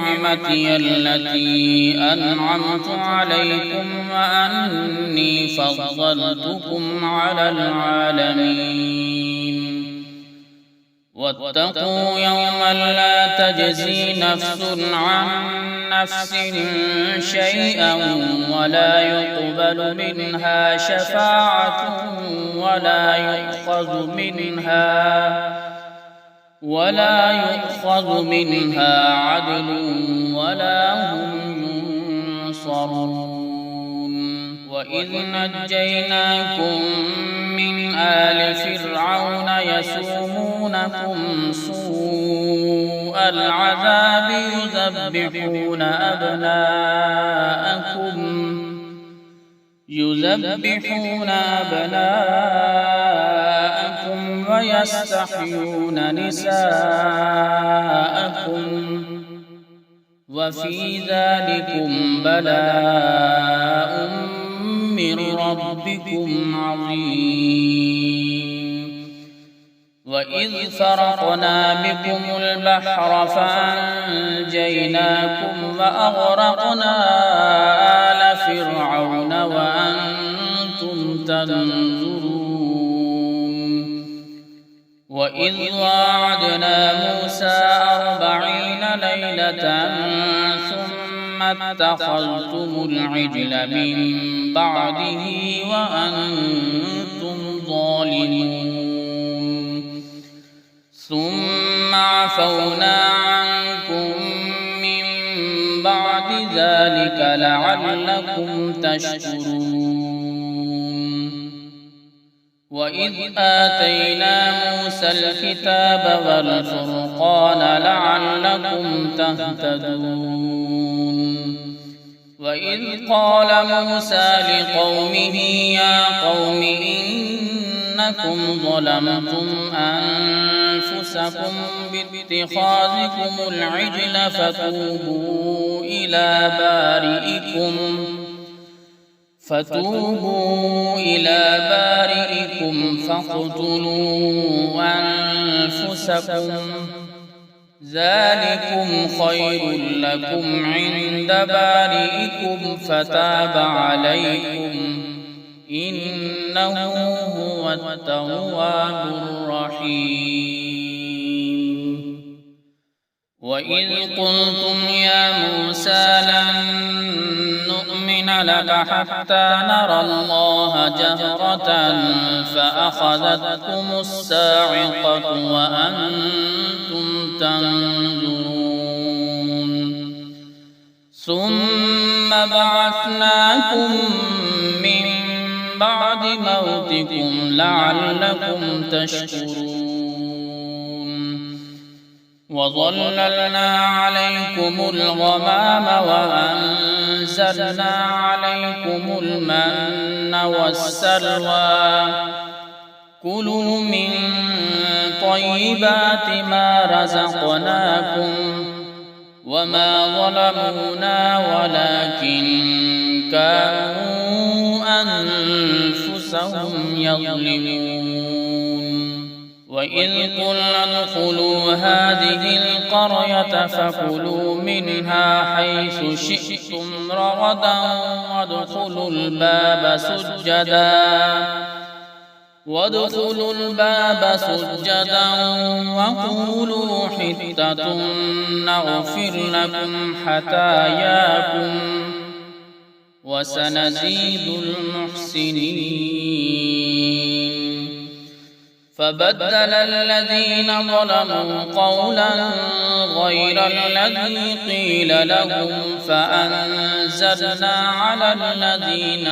نعمتي التي أنعمت عليكم وأني فضلتكم على العالمين. واتقوا يوما لا تجزي نفس عن نفس شيئا ولا يقبل منها شفاعة ولا يؤخذ منها عدل ولا هم ينصرون. وإذ نجيناكم من آل فرعون يسومونكم سوء العذاب يذبحون أبناءكم ويستحيون نساءكم وفي ذلكم بلاء من ربكم عظيم. وإذ فرقنا بكم البحر فأنجيناكم وأغرقنا آل فرعون وأنتم تنظرون. وإذ واعدنا موسى 40 ليلة ثم اتخذتم العجل من بعده وأنتم ظالمون. ثم عفونا عنكم من بعد ذلك لعلكم تشكرون. وإذ آتينا موسى الكتاب والفرقان لعلكم تهتدون. وإذ قال موسى لقومه يا قوم إنكم ظلمتم أنفسكم باتخاذكم العجل فتوبوا إلى بارئكم فاقتلوا أنفسكم ذلكم خير لكم عند بارئكم فتاب عليكم إنه هو التواب الرحيم. وإذ قلتم يا موسى لن نؤمن لك حتى نرى الله جهرة فأخذتكم الصاعقة وأنتم تنظرون. ثم بعثناكم من بعد موتكم لعلكم تشكرون. وظللنا عليكم الغمام وأنزلنا عليكم المن والسلوى كلوا من طيبات ما رزقناكم وما ظلمونا ولكن كانوا أنفسهم يظلمون. وإذ قلنا ادخلوا هذه القرية فكلوا منها حيث شئتم رغدا وادخلوا الباب سجدا وقولوا حطة نغفر لكم خطاياكم وسنزيد المحسنين. فبدل الذين ظلموا قولا غير الذي قيل لهم فأنزلنا على الذين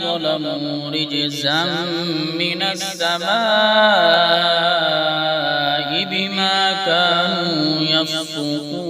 ظلموا رجزا من السماء بما كانوا يفسقون.